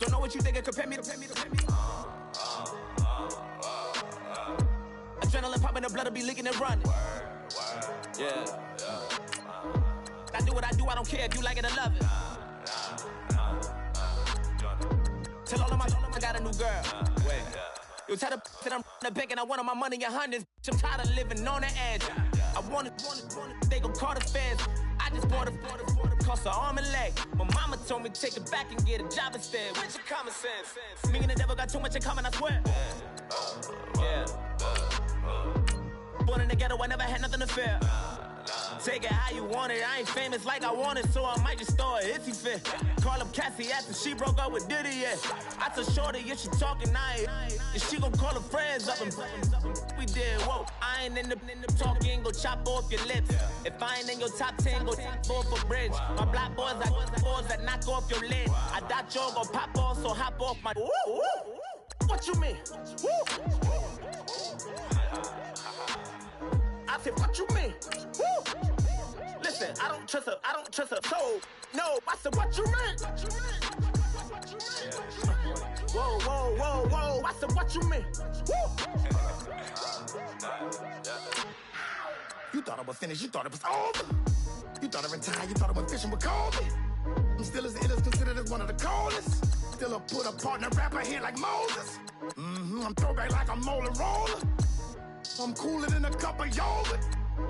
Don't know what you think, compare me to. Adrenaline popping, the blood will be leaking and running. Yeah. I do what I do, I don't care if you like it or love it. Tell all of my I got a new girl. Wait. You tell the that I'm the bank and I want my money in hundreds. I'm tired of living on the edge. I want it, they gon' call the feds. I just bought a cost an arm and leg. My mama told me take it back and get a job instead. Where's your common sense? Me and the devil got too much in common, I swear. Yeah. Born in the ghetto, I never had nothing to fear. Take it how you want it. I ain't famous like I want it, so I might just throw it if you fit. Call up Cassie after she broke up with Diddy, yeah. I told Shorty if she talking, and she gon' call her friends up and we did, whoa. I ain't in the talking, go chop off your lips. If I ain't in your top 10, go fall for bridge. My black boys like boys that knock off your lid. I thought y'all gon' pop off, so hop off my. What you mean? I said, what you mean? Woo! Listen, I don't trust her soul. No, I said, what you mean? Whoa, I said, what you mean? Woo! You thought I was finished, you thought it was over. You thought I retired, you thought I went fishing with Kobe. I'm still as ill as considered as one of the coldest. Still a put a partner rapper here like Moses. I'm throwback like a molar roller. I'm cooler than a cup of yogurt.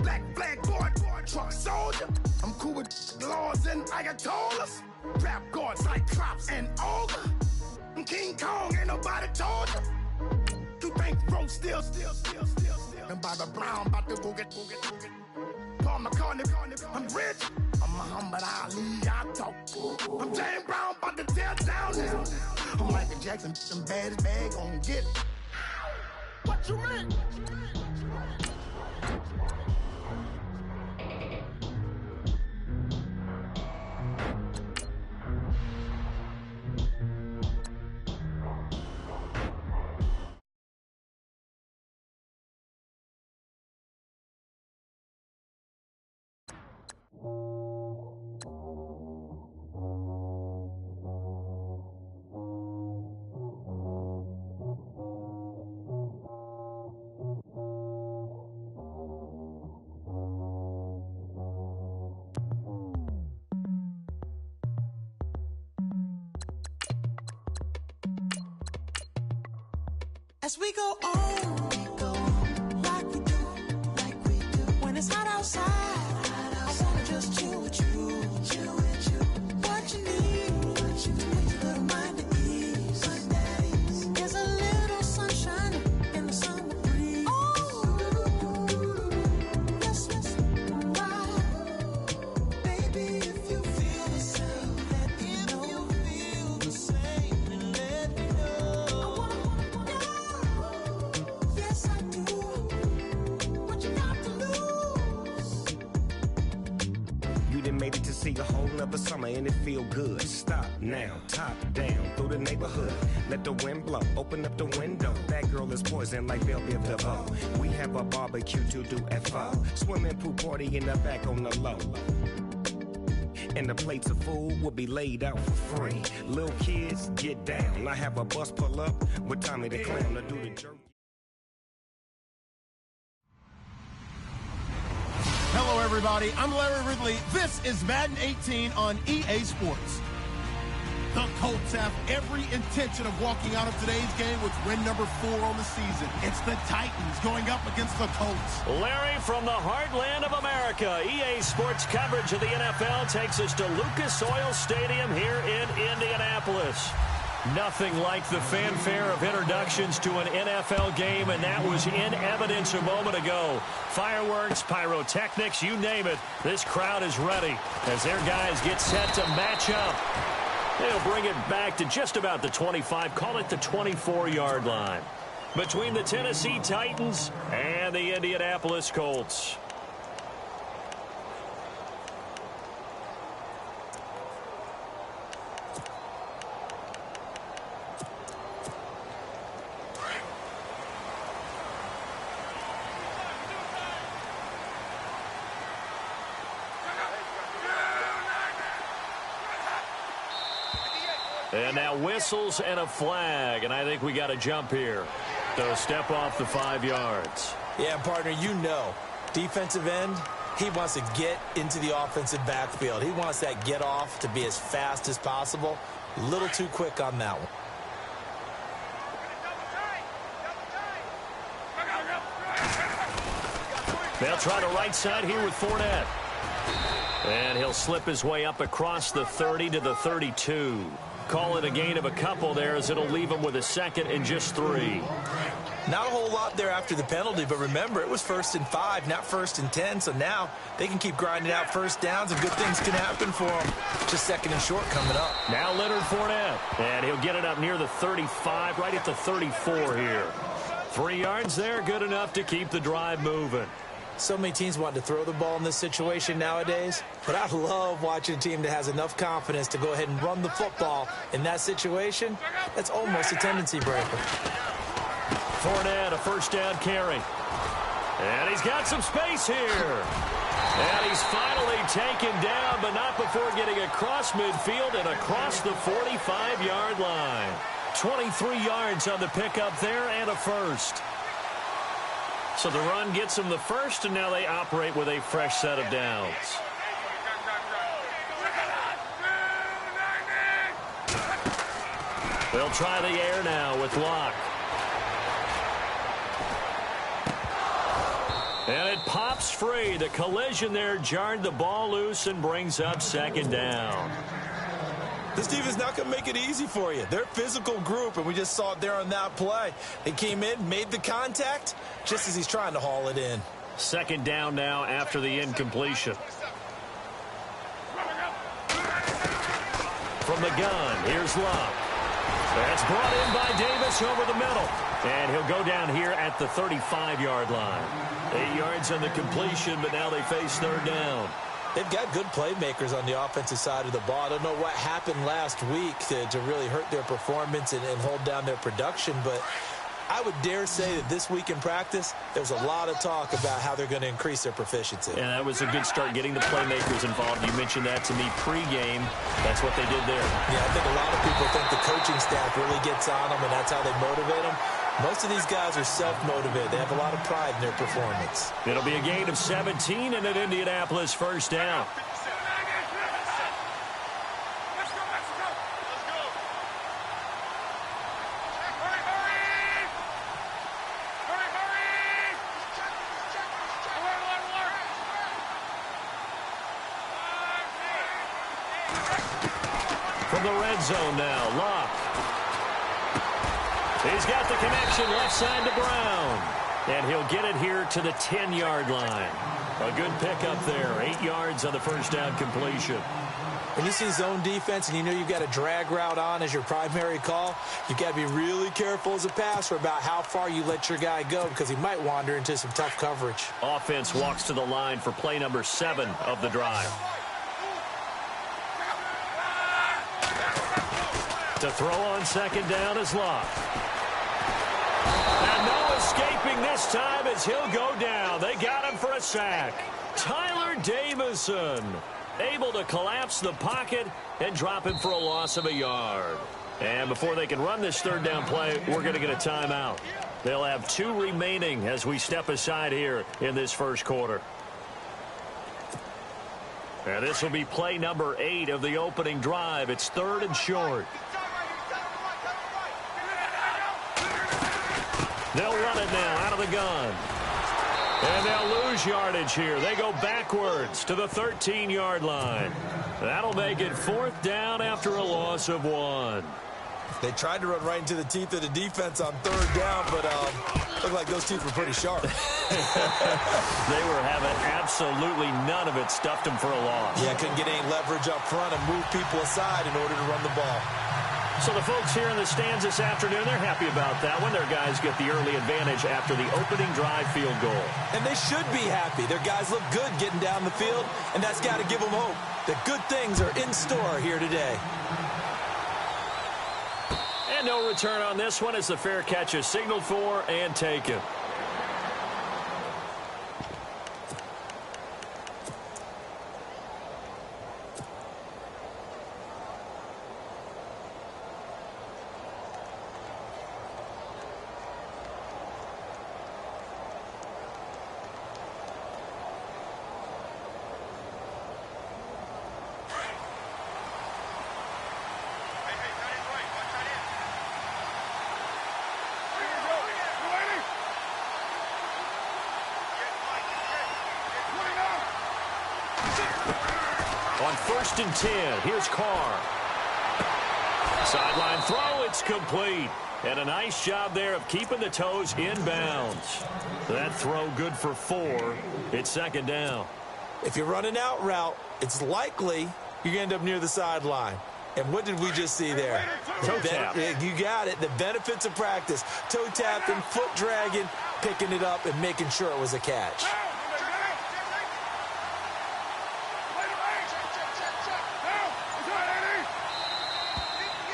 Black flag boy, truck soldier. I'm cool with laws and Ayatollahs. Rap god, Cyclops and Ogre. I'm King Kong, ain't nobody told you. You think Rose still. And Bobby Brown about to go get. Paul McCartney, I'm rich. I'm Muhammad Ali, I talk. I'm James Brown, about to tear down now. I'm Michael Jackson, some bad bag gon' get. What you mean? As we go on, like we do. When it's hot outside, I wanna just chill with you. What you need, to make your little mind at ease. There's a little sunshine in the summer breeze. Oh, yes, wow. Baby, if you feel the same, let me know. If you feel the same, then let me know. I wanna know. Yes, I do. What you got to lose? You done made it to see a whole nother summer and it feel good. Stop now, top down through the neighborhood. Let the wind blow, open up the window. That girl is poison like Belleville DeVoe. We have a barbecue to do at 4. Swimming pool party in the back on the low. And the plates of food will be laid out for free. Little kids, get down. I have a bus pull up with Tommy the Clown to do the jerk. Hello, everybody. I'm Larry Ridley. This is Madden 18 on EA Sports. The Colts have every intention of walking out of today's game with win number 4 on the season. It's the Titans going up against the Colts. Larry, from the heartland of America, EA Sports coverage of the NFL takes us to Lucas Oil Stadium here in Indianapolis. Nothing like the fanfare of introductions to an NFL game, and that was in evidence a moment ago. Fireworks, pyrotechnics, you name it. This crowd is ready as their guys get set to match up. They'll bring it back to just about the 25, call it the 24-yard line, between the Tennessee Titans and the Indianapolis Colts. And now whistles and a flag, and I think we got a jump here. So step off the 5 yards. Yeah, partner, you know, defensive end, he wants to get into the offensive backfield. He wants that get off to be as fast as possible. A little too quick on that one. They'll try the right side here with Fournette. And he'll slip his way up across the 30 to the 32. Call it a gain of a couple there, as it'll leave him with a 2nd and just 3. Not a whole lot there after the penalty, but remember, it was 1st and 5, not 1st and 10, so now they can keep grinding out first downs and good things can happen for them. Just 2nd and short coming up. Now Leonard Fournette, and he'll get it up near the 35, right at the 34 here. 3 yards there, good enough to keep the drive moving. So many teams want to throw the ball in this situation nowadays, but I love watching a team that has enough confidence to go ahead and run the football in that situation. That's almost a tendency breaker. Fournette, a 1st down carry. And he's got some space here. And he's finally taken down, but not before getting across midfield and across the 45-yard line. 23 yards on the pickup there and a 1st. So the run gets them the 1st, and now they operate with a fresh set of downs. They'll try the air now with Locke. And it pops free. The collision there jarred the ball loose and brings up 2nd down. This defense not going to make it easy for you. They're a physical group, and we just saw it there on that play. They came in, made the contact, just as he's trying to haul it in. 2nd down now after the incompletion. From the gun, here's Locke. That's brought in by Davis over the middle. And he'll go down here at the 35-yard line. 8 yards on the completion, but now they face 3rd down. They've got good playmakers on the offensive side of the ball. I don't know what happened last week to really hurt their performance and hold down their production, but I would dare say that this week in practice, there's a lot of talk about how they're going to increase their proficiency. Yeah, that was a good start, getting the playmakers involved. You mentioned that to me pregame. That's what they did there. Yeah, I think a lot of people think the coaching staff really gets on them, and that's how they motivate them. Most of these guys are self-motivated. They have a lot of pride in their performance. It'll be a gain of 17 and an Indianapolis 1st down. From the red zone now, Locke. He's got the connection left side to Brown. And he'll get it here to the 10-yard line. A good pickup there. 8 yards on the 1st down completion. When you see zone defense and you know you've got a drag route on as your primary call, you've got to be really careful as a passer about how far you let your guy go, because he might wander into some tough coverage. Offense walks to the line for play number 7 of the drive. To throw on 2nd down is Locke. And no escaping this time as he'll go down. They got him for a sack. Tyler Davison able to collapse the pocket and drop him for a loss of a yard. And before they can run this 3rd down play, we're going to get a timeout. They'll have 2 remaining as we step aside here in this 1st quarter. And this will be play number 8 of the opening drive. It's 3rd and short. They'll run it now out of the gun. And they'll lose yardage here. They go backwards to the 13-yard line. That'll make it 4th down after a loss of 1. They tried to run right into the teeth of the defense on 3rd down, but looked like those teeth were pretty sharp. They were having absolutely none of it. Stuffed them for a loss. Yeah, couldn't get any leverage up front and move people aside in order to run the ball. So the folks here in the stands this afternoon, they're happy about that one. Their guys get the early advantage after the opening drive field goal. And they should be happy. Their guys look good getting down the field, and that's got to give them hope that good things are in store here today. And no return on this one as the fair catch is signaled for and taken. 1st and 10. Here's Carr. Sideline throw, it's complete. And a nice job there of keeping the toes in bounds. That throw good for 4. It's 2nd down. If you're running out route, it's likely you're going to end up near the sideline. And what did we just see there? Toe tap. You got it. The benefits of practice. Toe tapping, foot dragging, picking it up, and making sure it was a catch.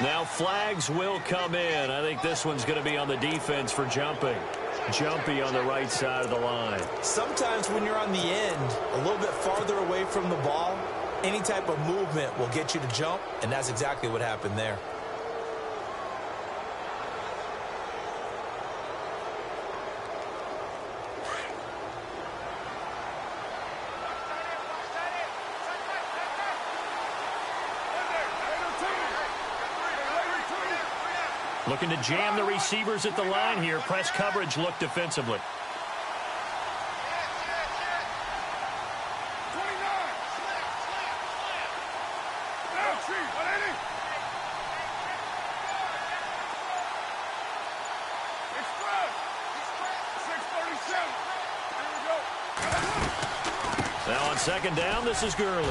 Now flags will come in. I think this one's going to be on the defense for jumping. Jumpy on the right side of the line. Sometimes when you're on the end, a little bit farther away from the ball, any type of movement will get you to jump, and that's exactly what happened there. Looking to jam the receivers at the line here. Press coverage look defensively. Now on 2nd down, this is Gurley.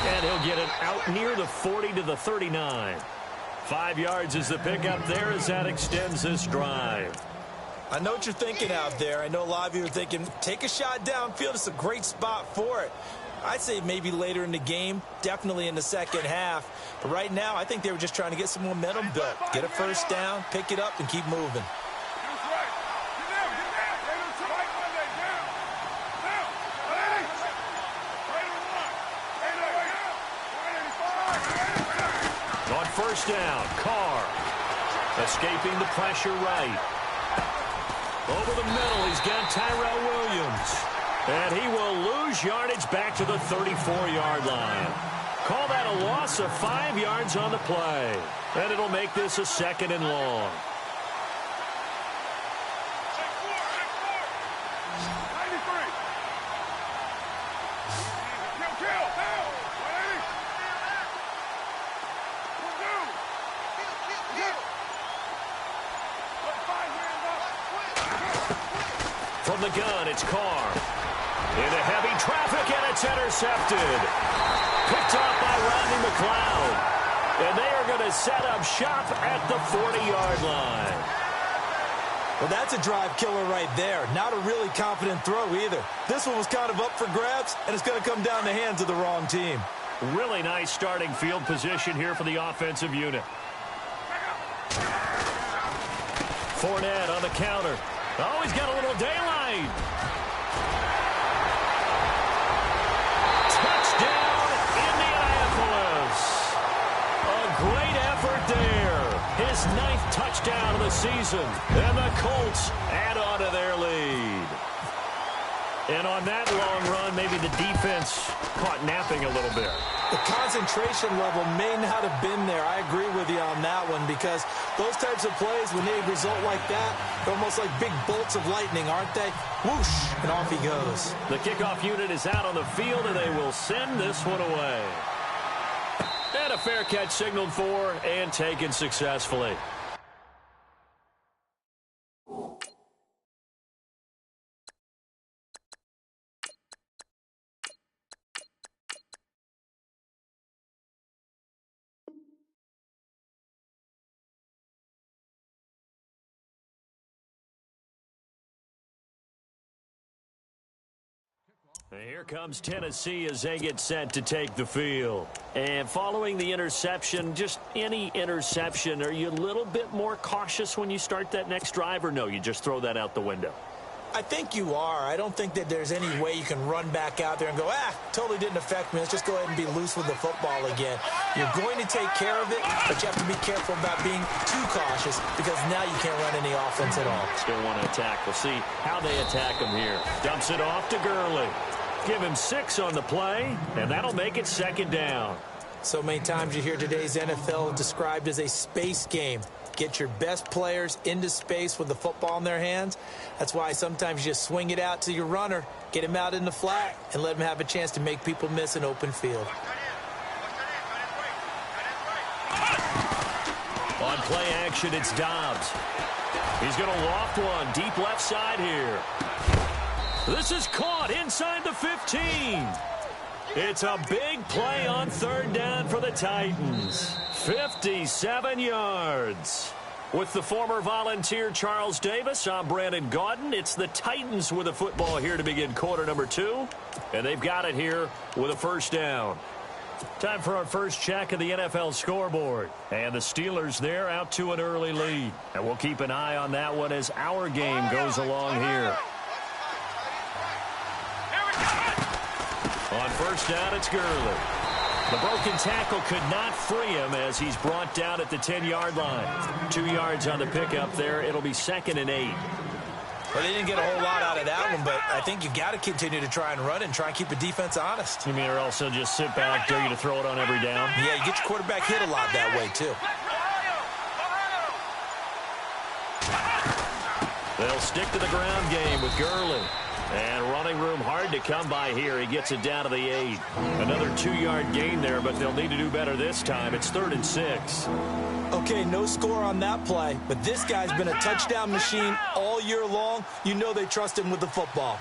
And he'll get it out near the 40 to the 39. 5 yards is the pickup there as that extends this drive. I know what you're thinking out there. I know a lot of you are thinking, take a shot downfield. It's a great spot for it. I'd say maybe later in the game, definitely in the second half. But right now, I think they were just trying to get some momentum built. Get a first down, pick it up, and keep moving. On 1st down, Carr escaping the pressure right. Over the middle, he's got Tyrell Williams. And he will lose yardage back to the 34-yard line. Call that a loss of 5 yards on the play. And it'll make this a 2nd and long. From the gun, it's Carr. Into heavy traffic, and it's intercepted. Picked off by Rodney McLeod. And they are going to set up shop at the 40-yard line. Well, that's a drive killer right there. Not a really confident throw either. This one was kind of up for grabs, and it's going to come down the hands of the wrong team. Really nice starting field position here for the offensive unit. Fournette on the counter. Oh, he's got a little daylight. Touchdown, Indianapolis. A great effort there. His 9th touchdown of the season. And the Colts add on to their lead. And on that long run, maybe the defense caught napping a little bit. The concentration level may not have been there. I agree with you on that one because those types of plays, when they result like that, they're almost like big bolts of lightning, aren't they? Whoosh, and off he goes. The kickoff unit is out on the field, and they will send this one away. And a fair catch signaled for and taken successfully. And here comes Tennessee as they get set to take the field. And following the interception, just any interception, are you a little bit more cautious when you start that next drive, or no, you just throw that out the window? I think you are. I don't think that there's any way you can run back out there and go, totally didn't affect me. Let's just go ahead and be loose with the football again. You're going to take care of it, but you have to be careful about being too cautious because now you can't run any offense at all. Still want to attack. We'll see how they attack him here. Dumps it off to Gurley. Give him 6 on the play, and that'll make it 2nd down. So many times you hear today's NFL described as a space game. Get your best players into space with the football in their hands. That's why sometimes you just swing it out to your runner, get him out in the flat, and let him have a chance to make people miss an open field. On play action, it's Dobbs. He's going to loft one deep left side here. This is caught inside the 15. It's a big play on third down for the Titans. 57 yards. With the former Volunteer Charles Davis, I'm Brandon Gaudin. It's the Titans with the football here to begin quarter number 2. And they've got it here with a first down. Time for our first check of the NFL scoreboard. And the Steelers there out to an early lead. And we'll keep an eye on that one as our game goes along here. On first down, it's Gurley. The broken tackle could not free him as he's brought down at the 10-yard line. 2 yards on the pickup there. It'll be 2nd and 8. Well, they didn't get a whole lot out of that one, but I think you got to continue to try and run and try and keep the defense honest. You mean or also just sit back, dare you to throw it on every down? Yeah, you get your quarterback hit a lot that way, too. They'll stick to the ground game with Gurley. And running room hard to come by here. He gets it down to the 8. Another 2-yard gain there, but they'll need to do better this time. It's 3rd and 6. Okay, no score on that play, but this guy's been a touchdown machine all year long. You know they trust him with the football.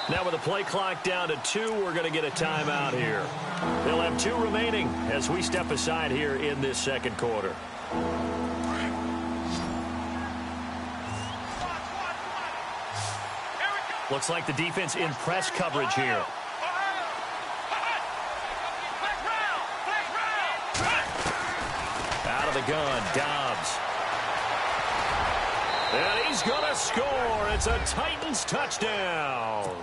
Now with the play clock down to 2, we're going to get a timeout here. They'll have 2 remaining as we step aside here in this second quarter. Looks like the defense in press coverage here. Out of the gun, Dobbs. And he's going to score. It's a Titans touchdown.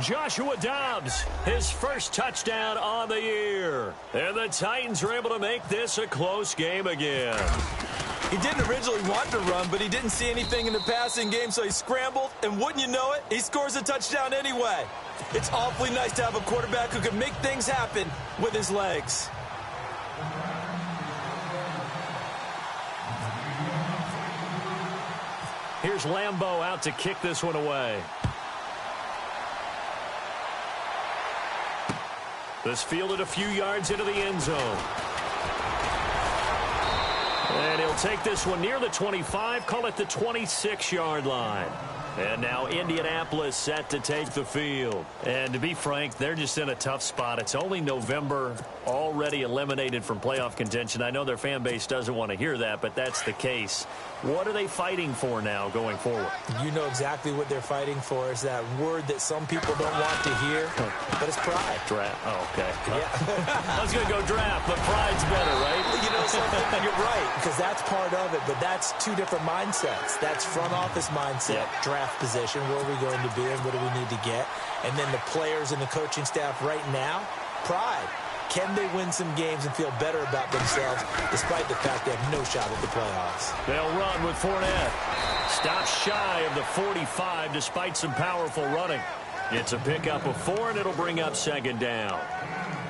Joshua Dobbs, his first touchdown on the year. And the Titans are able to make this a close game again. He didn't originally want to run, but he didn't see anything in the passing game, so he scrambled, and wouldn't you know it, he scores a touchdown anyway. It's awfully nice to have a quarterback who can make things happen with his legs. Here's Lambeau out to kick this one away. This fielded a few yards into the end zone. And he'll take this one near the 25, call it the 26-yard line. And now Indianapolis set to take the field. And to be frank, they're just in a tough spot. It's only November, already eliminated from playoff contention. I know their fan base doesn't want to hear that, but that's the case. What are they fighting for now going forward? You know exactly what they're fighting for. Is that word that some people don't want to hear, but it's pride. Draft. Oh, okay. Yeah. I was going to go draft, but pride's better, right? You know something? You're right, because that's part of it, but that's 2 different mindsets. That's front office mindset, draft position, where are we going to be and what do we need to get? And then the players and the coaching staff right now, pride. Can they win some games and feel better about themselves despite the fact they have no shot at the playoffs? They'll run with Fournette. Stops shy of the 45 despite some powerful running. It's a pickup of 4, and it'll bring up 2nd down.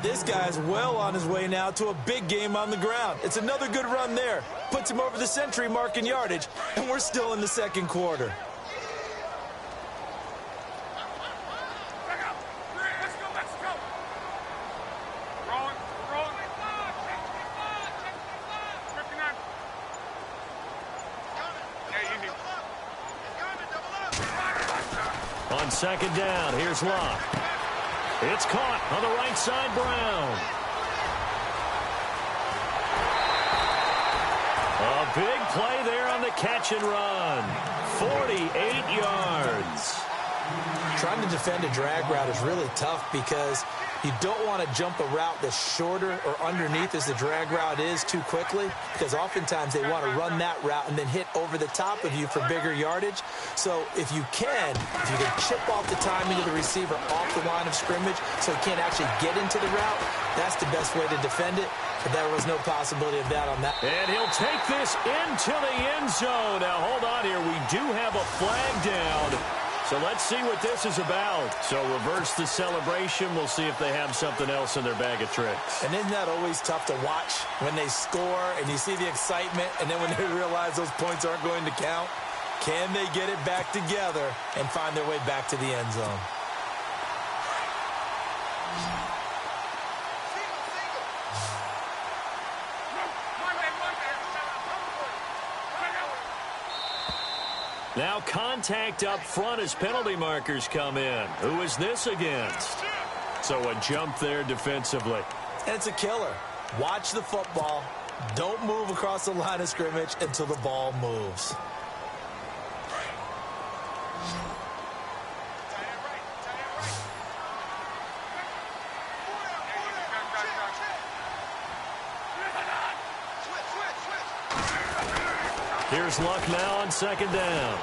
This guy's well on his way now to a big game on the ground. It's another good run there. Puts him over the century mark in yardage, and we're still in the second quarter. On 2nd down, here's Locke. It's caught on the right side, Brown. A big play there on the catch and run. 48 yards. Trying to defend a drag route is really tough because you don't want to jump a route that's shorter or underneath as the drag route is too quickly, because oftentimes they want to run that route and then hit over the top of you for bigger yardage. So if you can chip off the timing of the receiver off the line of scrimmage so he can't actually get into the route, that's the best way to defend it. But there was no possibility of that on that. And he'll take this into the end zone. Now, hold on here. We do have a flag down. So let's see what this is about. So reverse the celebration. We'll see if they have something else in their bag of tricks. And isn't that always tough to watch when they score and you see the excitement, and then when they realize those points aren't going to count? Can they get it back together and find their way back to the end zone? Now contact up front as penalty markers come in. Who is this against? So a jump there defensively. And it's a killer. Watch the football. Don't move across the line of scrimmage until the ball moves. Here's Luck now on second down.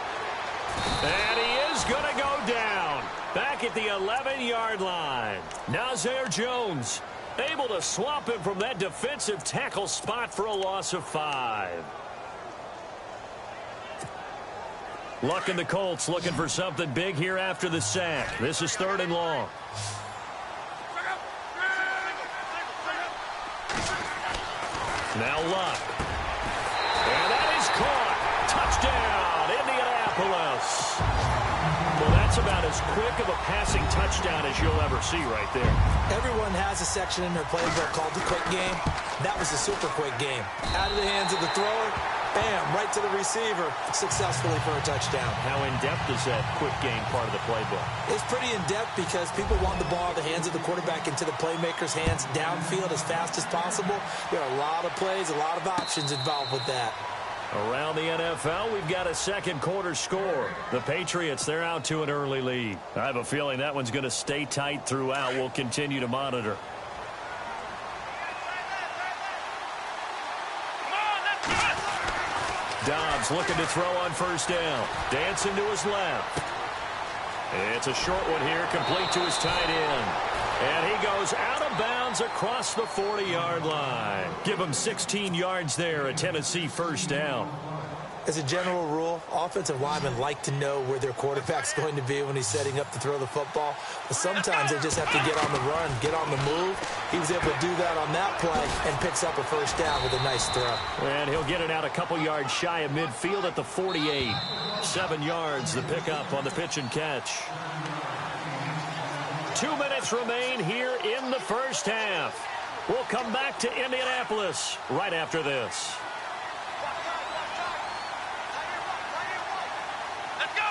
And he is going to go down. Back at the 11-yard line. Nazir Jones able to swamp him from that defensive tackle spot for a loss of 5. Luck and the Colts looking for something big here after the sack. This is 3rd and long. Now Luck. And that is caught. Touchdown, Indianapolis. Well, that's about as quick of a passing touchdown as you'll ever see right there. Everyone has a section in their playbook called the quick game. That was a super quick game. Out of the hands of the thrower, bam, right to the receiver, successfully for a touchdown. How in-depth is that quick game part of the playbook? It's pretty in-depth because people want the ball out of the hands of the quarterback into the playmaker's hands downfield as fast as possible. There are a lot of plays, a lot of options involved with that. Around the NFL, we've got a second quarter score. The Patriots, they're out to an early lead. I have a feeling that one's going to stay tight throughout. We'll continue to monitor. Dobbs looking to throw on first down. Dancing to his left. It's a short one here, complete to his tight end. And he goes out of bounds across the 40-yard line. Give him 16 yards there, a Tennessee first down. As a general rule, offensive linemen like to know where their quarterback's going to be when he's setting up to throw the football. But sometimes they just have to get on the run, get on the move. He was able to do that on that play and picks up a first down with a nice throw. And he'll get it out a couple yards shy of midfield at the 48. 7 yards, the pickup on the pitch and catch. 2 minutes remain here in the first half. We'll come back to Indianapolis right after this. Let's go!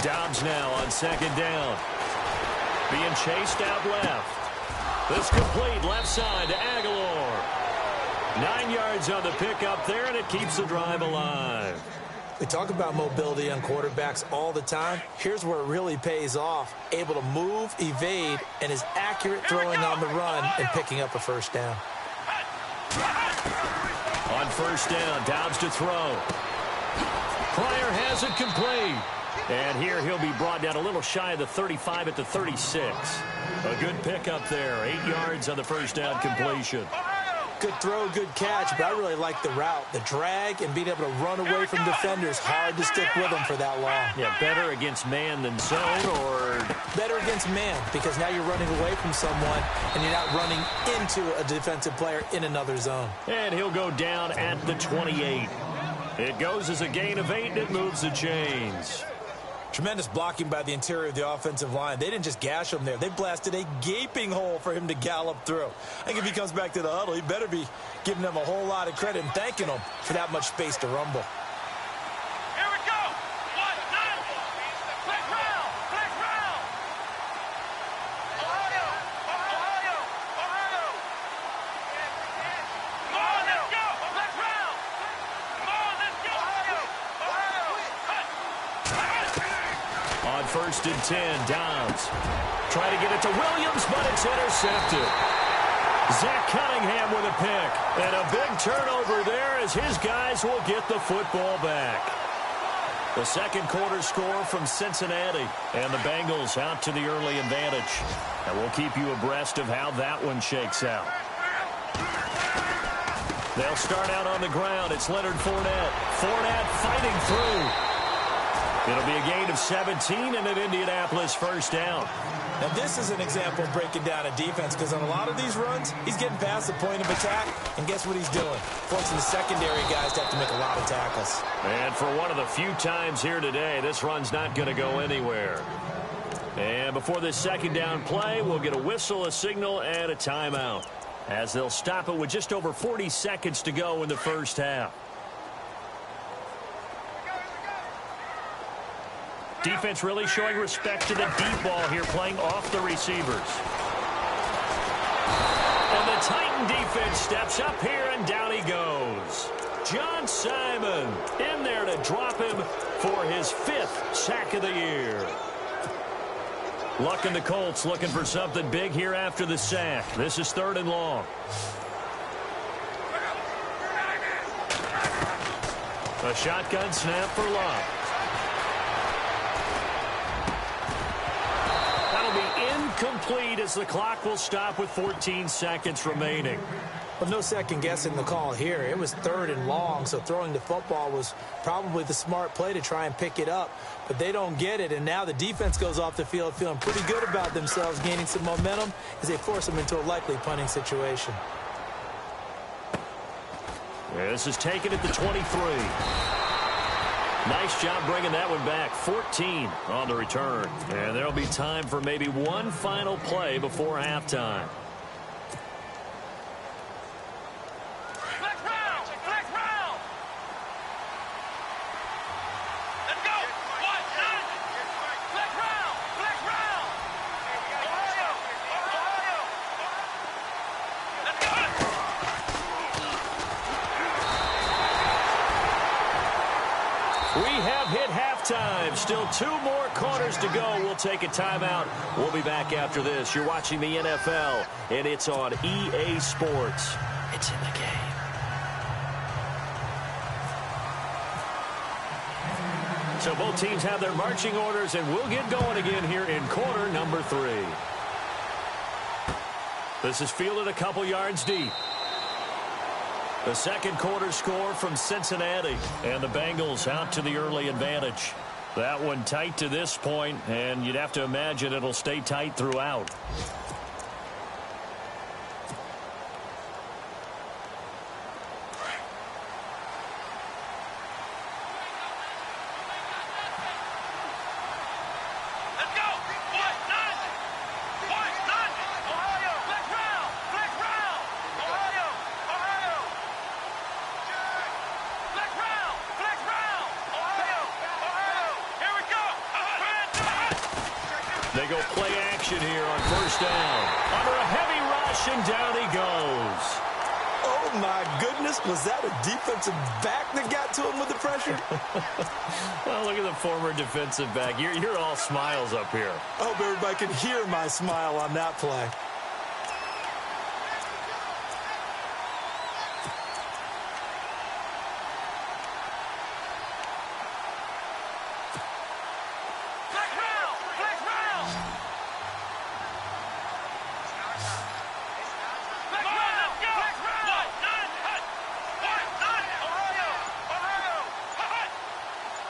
Dobbs now on second down. Being chased out left. This complete left side to Aguilar. 9 yards on the pickup there, and it keeps the drive alive. We talk about mobility on quarterbacks all the time. Here's where it really pays off. Able to move, evade, and is accurate throwing on the run and picking up a first down. On first down, Dobbs to throw. Pryor has it complete. And here he'll be brought down a little shy of the 35 at the 36. A good pickup there. 8 yards on the first down completion. Good throw, good catch, but I really like the route. The drag and being able to run away from defenders. Hard to stick with them for that long. Yeah, better against man than zone, or? Better against man, because now you're running away from someone and you're not running into a defensive player in another zone. And he'll go down at the 28. It goes as a gain of 8, and it moves the chains. Tremendous blocking by the interior of the offensive line. They didn't just gash him there. They blasted a gaping hole for him to gallop through. I think if he comes back to the huddle, he better be giving them a whole lot of credit and thanking them for that much space to rumble. Here we go! 1-9! Click round! Click round! Ohio! Ohio! Ohio! Come on, let's go! Click round! Come on, let's go! Ohio! On first and 10, Dobbs. Try to get it to Williams, but it's intercepted. Zach Cunningham with a pick. And a big turnover there as his guys will get the football back. The second quarter score from Cincinnati. And the Bengals out to the early advantage. And we'll keep you abreast of how that one shakes out. They'll start out on the ground. It's Leonard Fournette. Fournette fighting through. It'll be a gain of 17 and an Indianapolis first down. Now, this is an example of breaking down a defense because on a lot of these runs, he's getting past the point of attack, and guess what he's doing? Forcing the secondary guys to have to make a lot of tackles. And for one of the few times here today, this run's not going to go anywhere. And before this second down play, we'll get a whistle, a signal, and a timeout, as they'll stop it with just over 40 seconds to go in the first half. Defense really showing respect to the deep ball here, playing off the receivers. And the Titan defense steps up here, and down he goes. John Simon in there to drop him for his 5th sack of the year. Luck and the Colts looking for something big here after the sack. This is 3rd and long. A shotgun snap for Luck. That'll be incomplete as the clock will stop with 14 seconds remaining. But no second guessing the call here. It was 3rd and long, so throwing the football was probably the smart play to try and pick it up. But they don't get it, and now the defense goes off the field feeling pretty good about themselves, gaining some momentum as they force them into a likely punting situation. Yeah, this is taken at the 23. Nice job bringing that one back. 14 on the return. And there'll be time for maybe one final play before halftime. Still 2 more quarters to go. We'll take a timeout. We'll be back after this. You're watching the NFL, and it's on EA Sports. It's in the game. So both teams have their marching orders, and we'll get going again here in quarter number 3. This is fielded a couple yards deep. The second quarter score from Cincinnati, and the Bengals out to the early advantage. That one tight to this point, and you'd have to imagine it'll stay tight throughout. They go play action here on first down. Under a heavy rush, and down he goes. Oh, my goodness. Was that a defensive back that got to him with the pressure? Well, look at the former defensive back. You're all smiles up here. I hope everybody can hear my smile on that play.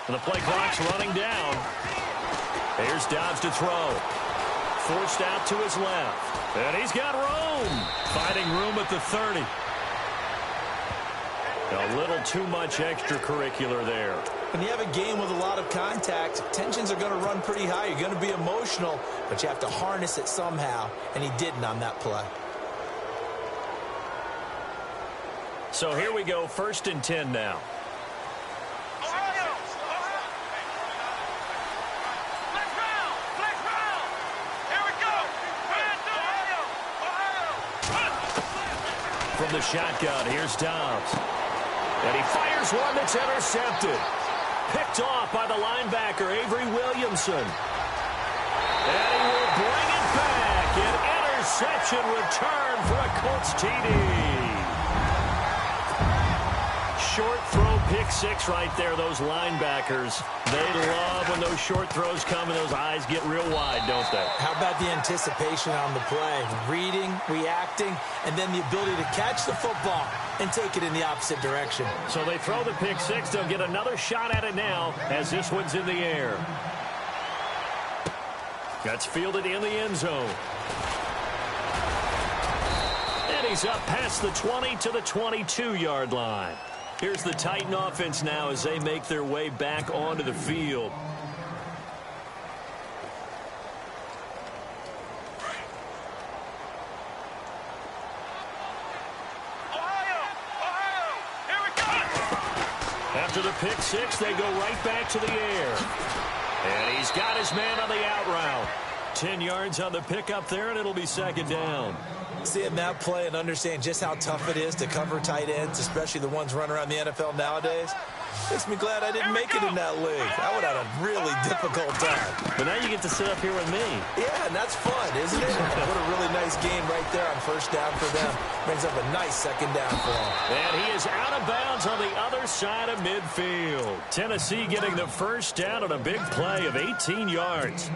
And the play clock's running down. Here's Dobbs to throw. Forced out to his left. And he's got room. Finding room at the 30. A little too much extracurricular there. When you have a game with a lot of contact, tensions are going to run pretty high. You're going to be emotional, but you have to harness it somehow, and he didn't on that play. So here we go, 1st and 10 now. From the shotgun, here's Dobbs. And he fires one that's intercepted. Picked off by the linebacker, Avery Williamson. And he will bring it back. An interception return for a Colts TD. short throw pick six right there, those linebackers. They love when those short throws come and those eyes get real wide, don't they? How about the anticipation on the play? Reading, reacting, and then the ability to catch the football and take it in the opposite direction. So they throw the pick six. They'll get another shot at it now as this one's in the air. That's fielded in the end zone. And he's up past the 20 to the 22-yard line. Here's the Titan offense now as they make their way back onto the field. After the pick six, they go right back to the air. And he's got his man on the out route. 10 yards on the pickup there, and it'll be second down. Seeing that play and understand just how tough it is to cover tight ends, especially the ones running around the NFL nowadays, makes me glad I didn't make it in that league. I would have had a really difficult time. But now you get to sit up here with me. Yeah, and that's fun, isn't it? What a really nice game right there on first down for them. Brings up a nice second down for them. And he is out of bounds on the other side of midfield. Tennessee getting the first down on a big play of 18 yards.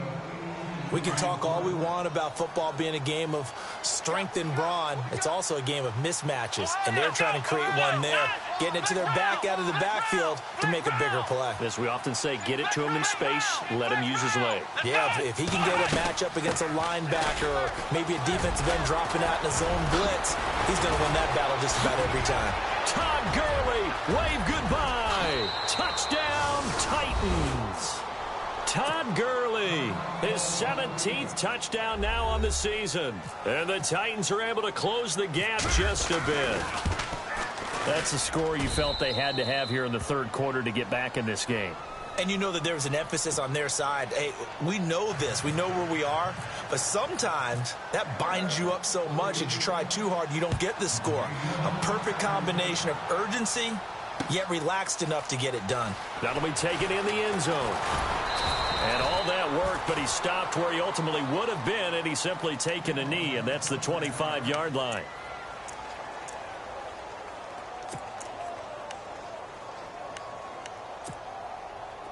We can talk all we want about football being a game of strength and brawn. It's also a game of mismatches, and they're trying to create one there, getting it to their back out of the backfield to make a bigger play. As we often say, get it to him in space, let him use his leg. Yeah, if he can get a matchup against a linebacker or maybe a defensive end dropping out in a zone blitz, he's going to win that battle just about every time. Todd Gurley, wave goodbye. Touchdown, Titans. Todd Gurley, his 17th touchdown now on the season. And the Titans are able to close the gap just a bit. That's the score you felt they had to have here in the third quarter to get back in this game. And you know that there was an emphasis on their side. Hey, we know this. We know where we are. But sometimes that binds you up so much that you try too hard, you don't get the score. A perfect combination of urgency, yet relaxed enough to get it done. That'll be taken in the end zone. And all that worked, but he stopped where he ultimately would have been, and he's simply taken a knee, and that's the 25-yard line.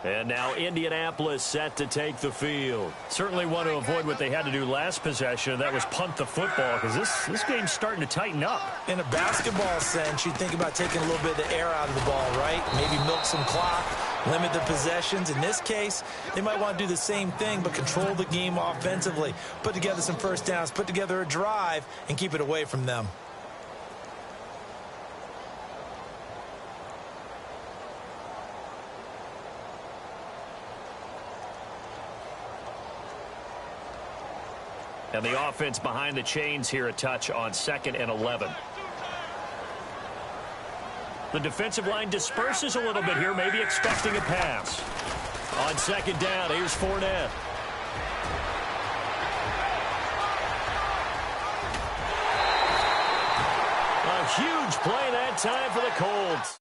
And now Indianapolis set to take the field. Certainly want to avoid what they had to do last possession. That was punt the football, because this game's starting to tighten up. In a basketball sense, you think about taking a little bit of the air out of the ball, right? Maybe milk some clock, limit the possessions. In this case, they might want to do the same thing, but control the game offensively. Put together some first downs, put together a drive, and keep it away from them. And the offense behind the chains here a touch on 2nd and 11. The defensive line disperses a little bit here, maybe expecting a pass. On 2nd down, here's Fournette. A huge play that time for the Colts.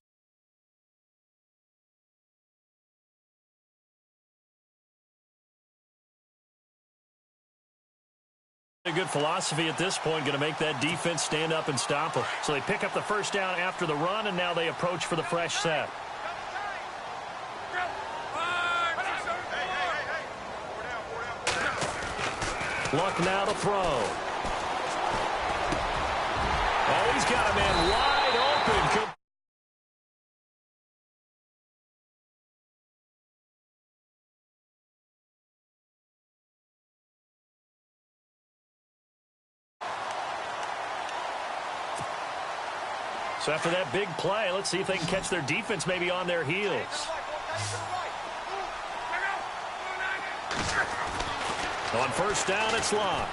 A good philosophy at this point, going to make that defense stand up and stop them. So they pick up the first down after the run, and now they approach for the fresh set. Luck now to throw. Oh, he's got a man wide open. So after that big play, let's see if they can catch their defense maybe on their heels. On first down, it's Locke.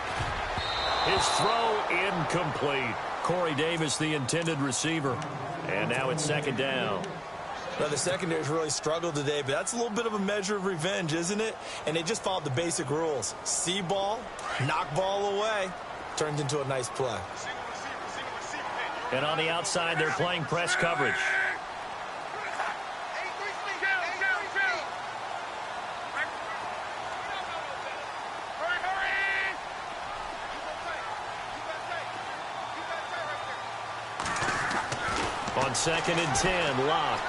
His throw incomplete. Corey Davis, the intended receiver. And now it's 2nd down. Well, the secondary's really struggled today, but that's a little bit of a measure of revenge, isn't it? And they just followed the basic rules. See ball, knock ball away. Turned into a nice play. And on the outside, they're playing press coverage. On 2nd and 10, Locke.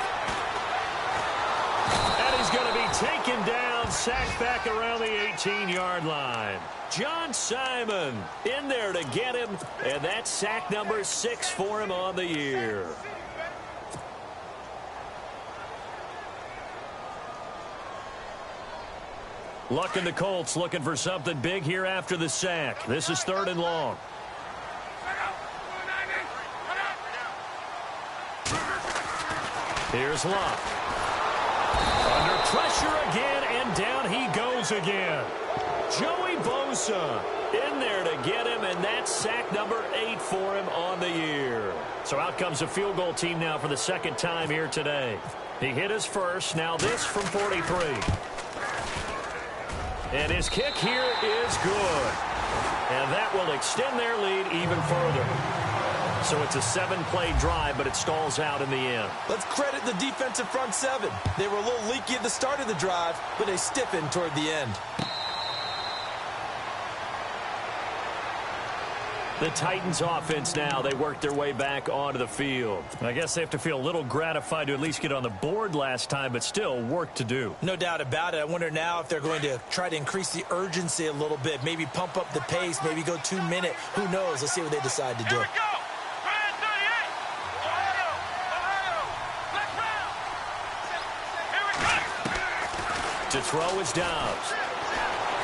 And he's going to be taken down, sacked back around the 18-yard line. John Simon in there to get him, and that's sack number 6 for him on the year. Luck and the Colts looking for something big here after the sack. This is 3rd and long. Here's Locke. Under pressure again, and down he goes again. Joey Bosa in there to get him, and that's sack number 8 for him on the year. So out comes a field goal team now for the 2nd time here today. He hit his first, now this from 43. And his kick here is good. And that will extend their lead even further. So it's a 7-play drive, but it stalls out in the end. Let's credit the defensive front 7. They were a little leaky at the start of the drive, but they stiffened toward the end. The Titans offense now, they work their way back onto the field. I guess they have to feel a little gratified to at least get on the board last time, but still work to do. No doubt about it. I wonder now if they're going to try to increase the urgency a little bit, maybe pump up the pace, maybe go 2-minute. Who knows? Let's see what they decide to do. Here we go. To throw is Dobbs.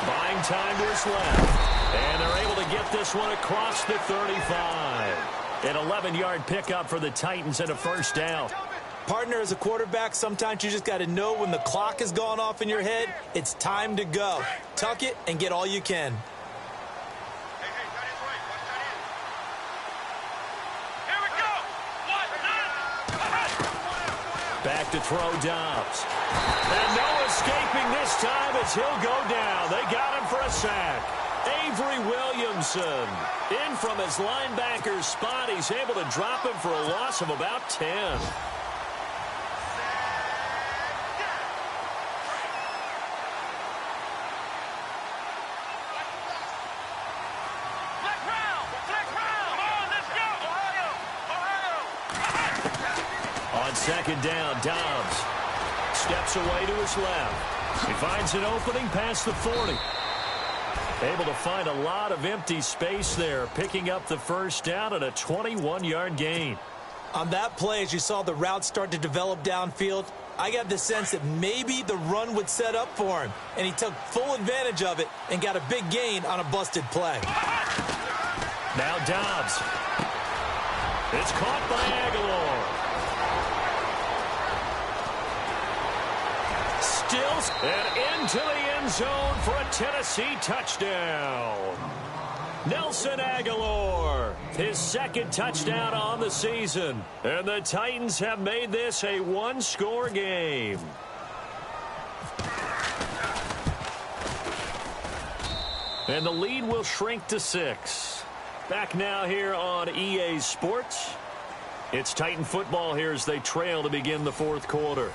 Buying time to his left. And they're able to get this one across the 35. An 11-yard pickup for the Titans and a first down. Partner, as a quarterback, sometimes you just got to know when the clock has gone off in your head, it's time to go. Tuck it and get all you can. Here we go. Back to throw Dobbs. And no escaping this time as he'll go down. They got him for a sack. Avery Williamson in from his linebacker's spot. He's able to drop him for a loss of about 10. On 2nd down, Dobbs steps away to his left. He finds an opening past the 40. Able to find a lot of empty space there, picking up the first down and a 21-yard gain. On that play, as you saw the route start to develop downfield, I got the sense that maybe the run would set up for him, and he took full advantage of it and got a big gain on a busted play. Now Dobbs. It's caught by Aguilar. And into the end zone for a Tennessee touchdown. Nelson Aguilar, his 2nd touchdown on the season. And the Titans have made this a 1-score game. And the lead will shrink to 6. Back now here on EA Sports. It's Titan football here as they trail to begin the 4th quarter.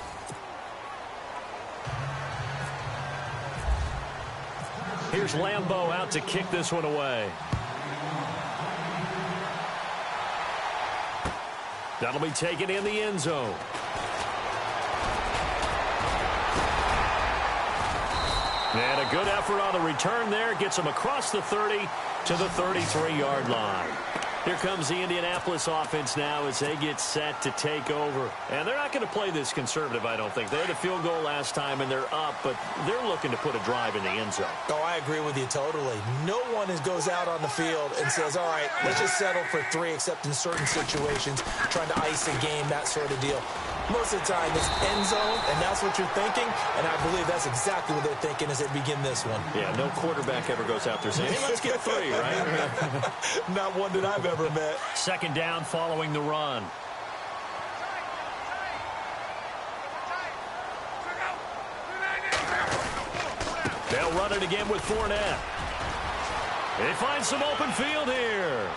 Here's Lambeau out to kick this one away. That'll be taken in the end zone. And a good effort on the return there. Gets him across the 30 to the 33-yard line. Here comes the Indianapolis offense now as they get set to take over. And they're not going to play this conservative, I don't think. They had a field goal last time, and they're up, but they're looking to put a drive in the end zone. Oh, I agree with you totally. No one goes out on the field and says, all right, let's just settle for 3, except in certain situations, trying to ice a game, that sort of deal. Most of the time, it's end zone, and that's what you're thinking, and I believe that's exactly what they're thinking as they begin this one. Yeah, no quarterback ever goes out there saying, hey, let's get 3, right? Not one that I've ever met. 2nd down following the run. They'll run it again with Fournette. They find some open field here.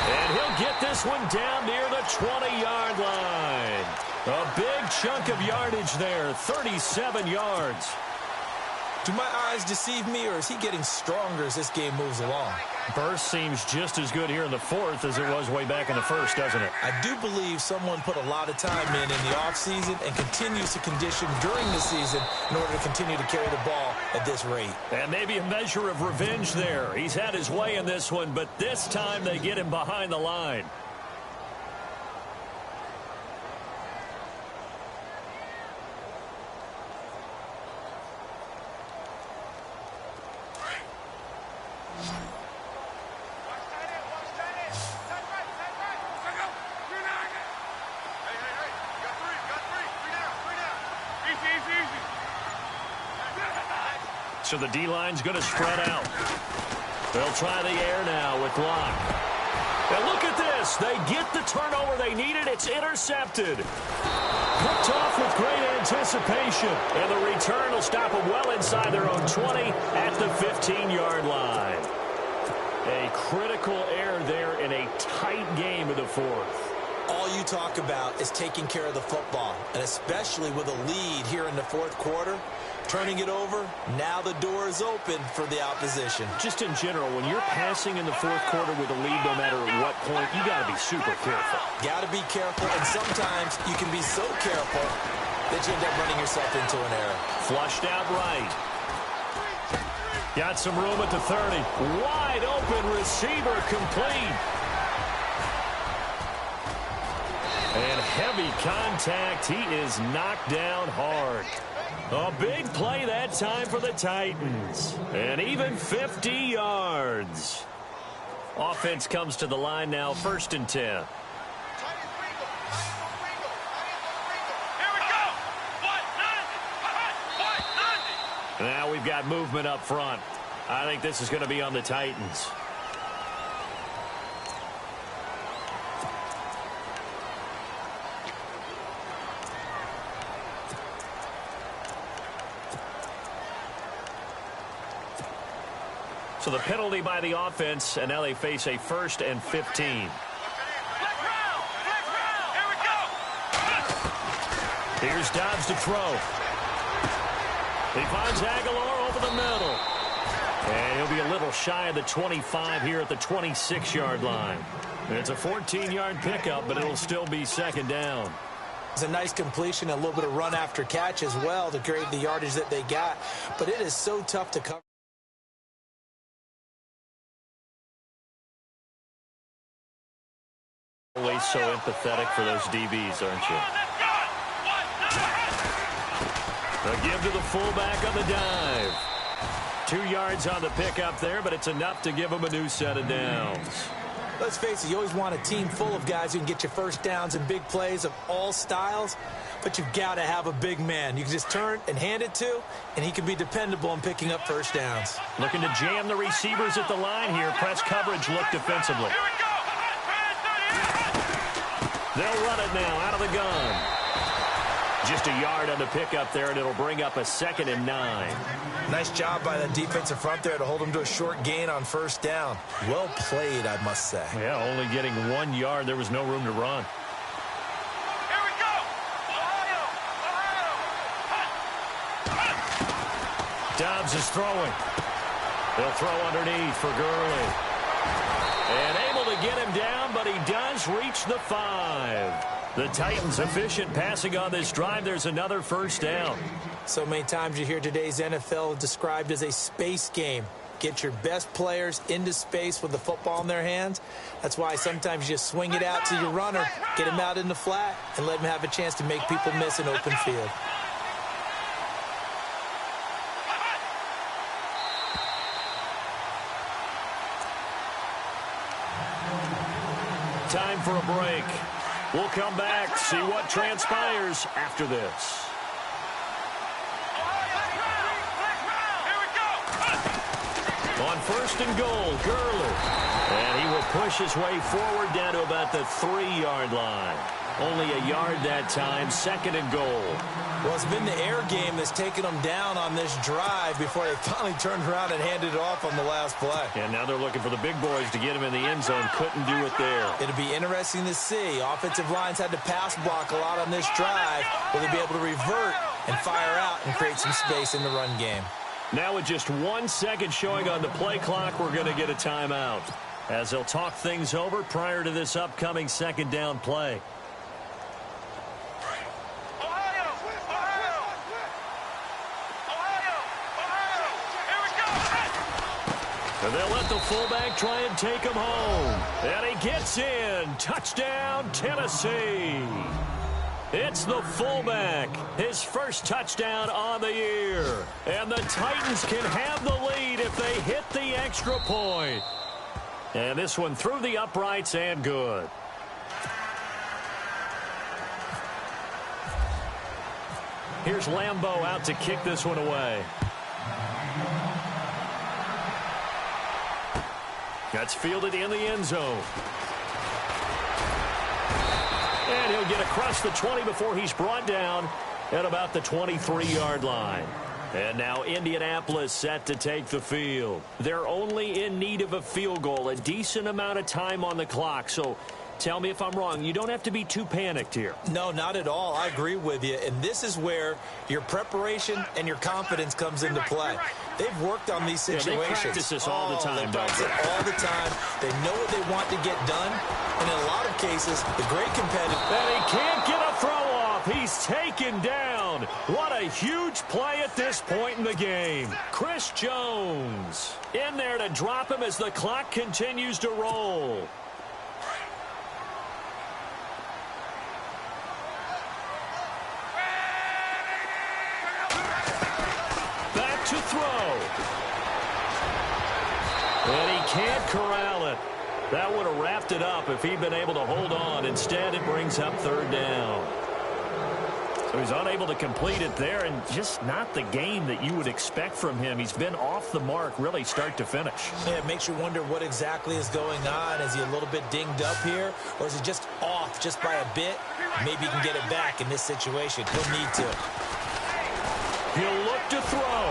And he'll get this one down near the 20-yard line. A big chunk of yardage there, 37 yards. Do my eyes deceive me, or is he getting stronger as this game moves along? Burst seems just as good here in the fourth as it was way back in the first, doesn't it? I do believe someone put a lot of time in the offseason and continues to condition during the season in order to continue to carry the ball at this rate. And maybe a measure of revenge there. He's had his way in this one, but this time they get him behind the line. So the D-line's going to spread out. They'll try the air now with Locke. And look at this. They get the turnover they needed. It's intercepted. Picked off with great anticipation. And the return will stop them well inside their own 20 at the 15-yard line. A critical error there in a tight game of the fourth. All you talk about is taking care of the football, and especially with a lead here in the fourth quarter. Turning it over, now the door is open for the opposition. Just in general, when you're passing in the fourth quarter with a lead, no matter at what point, you got to be super careful. Got to be careful, and sometimes you can be so careful that you end up running yourself into an error. Flushed out right. Got some room at the 30. Wide open receiver complete. And heavy contact. He is knocked down hard. A big play that time for the Titans. And even 50 yards. Offense comes to the line now, 1st and 10. Here we go. Now we've got movement up front. I think this is going to be on the Titans. So the penalty by the offense, and now they face a 1st and 15. Here we go. Here's Dobbs to throw. He finds Aguilar over the middle. And he'll be a little shy of the 25 here at the 26-yard line. It's a 14-yard pickup, but it'll still be 2nd down. It's a nice completion, a little bit of run after catch as well to create the yardage that they got. But it is so tough to cover. Always so empathetic for those DBs, aren't you? A give to the fullback on the dive. 2 yards on the pickup there, but it's enough to give them a new set of downs. Let's face it, you always want a team full of guys who can get you first downs and big plays of all styles, but you've got to have a big man you can just turn and hand it to, and he can be dependable in picking up first downs. Looking to jam the receivers at the line here. Press coverage look defensively. They'll run it now out of the gun. Just a yard on the pickup there, and it'll bring up a 2nd and 9. Nice job by the defensive front there to hold them to a short gain on first down. Well played, I must say. Yeah, only getting 1 yard. There was no room to run. Here we go. Dobbs is throwing. They'll throw underneath for Gurley. And able to get him down, but he does reach the 5. The Titans efficient passing on this drive. There's another first down. So many times you hear today's NFL described as a space game. Get your best players into space with the football in their hands. That's why sometimes you just swing it out to your runner, get him out in the flat, and let him have a chance to make people miss an open field. Time for a break. We'll come back, see what transpires after this. On 1st and goal, Gurley. And he will push his way forward down to about the 3-yard line. Only a yard that time, 2nd and goal. Well, it's been the air game that's taken them down on this drive before they finally turned around and handed it off on the last play. And now they're looking for the big boys to get him in the end zone. Couldn't do it there. It'll be interesting to see. Offensive lines had to pass block a lot on this drive. Will they be able to revert and fire out and create some space in the run game? Now with just 1 second showing on the play clock, we're going to get a timeout as they'll talk things over prior to this upcoming second down play. And they'll let the fullback try and take him home. And he gets in. Touchdown, Tennessee. It's the fullback. His first touchdown on the year. And the Titans can have the lead if they hit the extra point. And this one through the uprights and good. Here's Lambeau out to kick this one away. That's fielded in the end zone. And he'll get across the 20 before he's brought down at about the 23-yard line. And now Indianapolis set to take the field. They're only in need of a field goal, a decent amount of time on the clock. So tell me if I'm wrong. You don't have to be too panicked here. No, not at all. I agree with you. And this is where your preparation and your confidence comes into play. They've worked on these situations. They practice this all the time. They practice it all the time. They know what they want to get done. And in a lot of cases, the great competitor. And he can't get a throw off. He's taken down. What a huge play at this point in the game. Chris Jones in there to drop him as the clock continues to roll. To throw. And he can't corral it. That would have wrapped it up if he'd been able to hold on. Instead, it brings up third down. So he's unable to complete it there, and just not the game that you would expect from him. He's been off the mark, really, start to finish. Yeah, it makes you wonder what exactly is going on. Is he a little bit dinged up here, or is he just off just by a bit? Maybe he can get it back in this situation. He'll need to. He'll look to throw.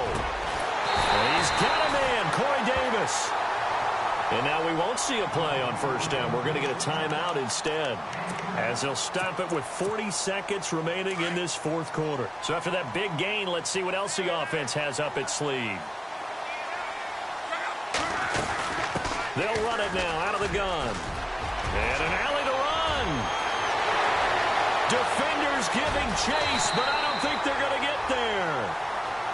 And he's got a man, Corey Davis. And now we won't see a play on first down. We're going to get a timeout instead, as they'll stop it with 40 seconds remaining in this fourth quarter. So after that big gain, let's see what else the offense has up its sleeve. They'll run it now out of the gun. And an alley to run. Defenders giving chase, but I don't think they're going to get there.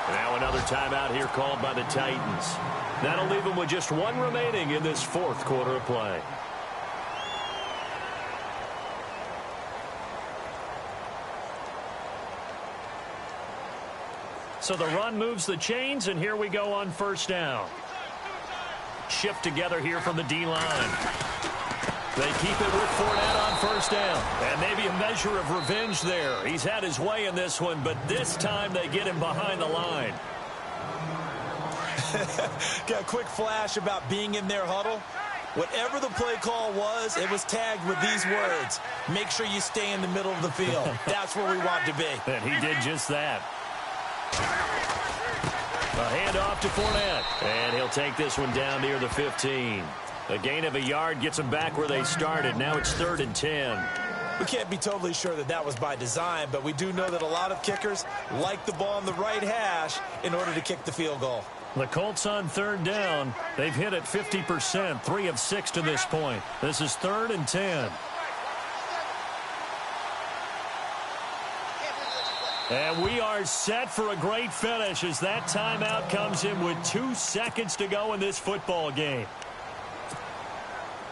Now another timeout here called by the Titans. That'll leave them with just one remaining in this fourth quarter of play. So the run moves the chains, and here we go on first down. Shift together here from the D-line. They keep it with Fournette on first down. And maybe a measure of revenge there. He's had his way in this one, but this time they get him behind the line. Got a quick flash about being in their huddle. Whatever the play call was, it was tagged with these words. Make sure you stay in the middle of the field. That's where we want to be. And he did just that. A handoff to Fournette. And he'll take this one down near the 15. A gain of a yard gets them back where they started. Now it's 3rd and 10. We can't be totally sure that that was by design, but we do know that a lot of kickers like the ball on the right hash in order to kick the field goal. The Colts on 3rd down. They've hit it 50%, 3 of 6 to this point. This is 3rd and 10. And we are set for a great finish as that timeout comes in with 2 seconds to go in this football game.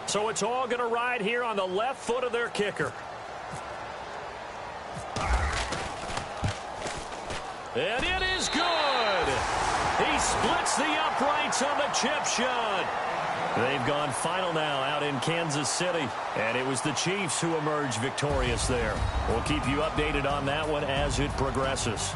So it's all going to ride here on the left foot of their kicker. And it is good. He splits the uprights on the chip shot. They've gone final now out in Kansas City. And it was the Chiefs who emerged victorious there. We'll keep you updated on that one as it progresses.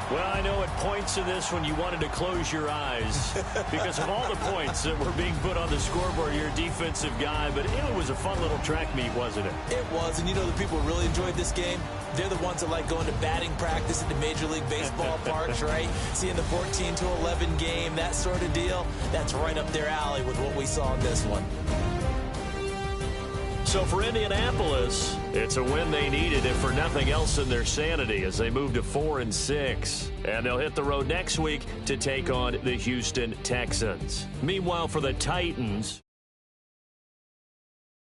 Well, I know at points in this one you wanted to close your eyes because of all the points that were being put on the scoreboard. You're a defensive guy, but it was a fun little track meet, wasn't it? It was, and you know the people who really enjoyed this game? They're the ones that like going to batting practice at the Major League Baseball parks, right? Seeing the 14-11 game, that sort of deal. That's right up their alley with what we saw in this one. So for Indianapolis, it's a win they needed, if for nothing else in their sanity, as they move to 4-6. And they'll hit the road next week to take on the Houston Texans. Meanwhile, for the Titans,